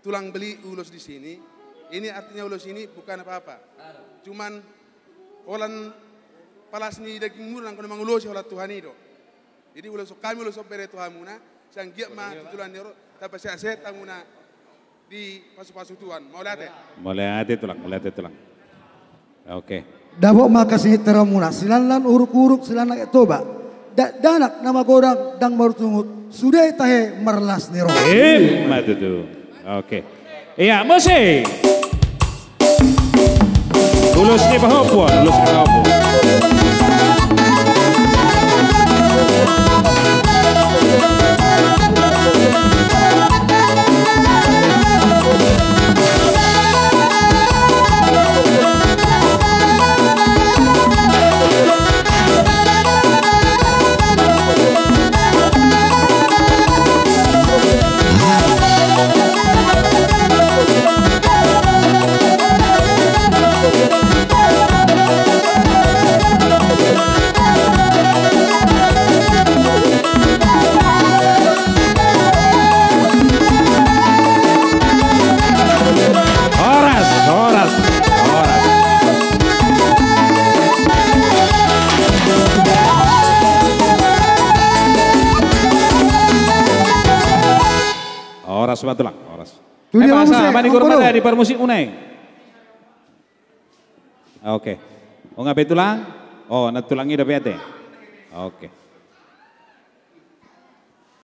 tulang beli ulos di sini. Ini artinya ulos ini bukan apa-apa. Cuman olan palasni daging murang kono mangulosi olah Tuhan itu. Jadi ulos kami ulos bere Tuhan muna, sang giat ma tulan nero, tapi saya muna di pasu-pasu Tuhan. Mau lihat ya? Mulai tulang. Oke. Dabo makasih teramuna, silanlan uruk-uruk silanlan etoba. Danak nama godang dang martungut, sudah tahe merlas nero. Matu tuh. Oke. Iya, musik. Ulos ni pahopon. Oras batulang, oras. Bahasa apa nih kurang di permusik unai? Oke. Oh ngapain tulang? Oh, nak tulangnya udah bete. Oke.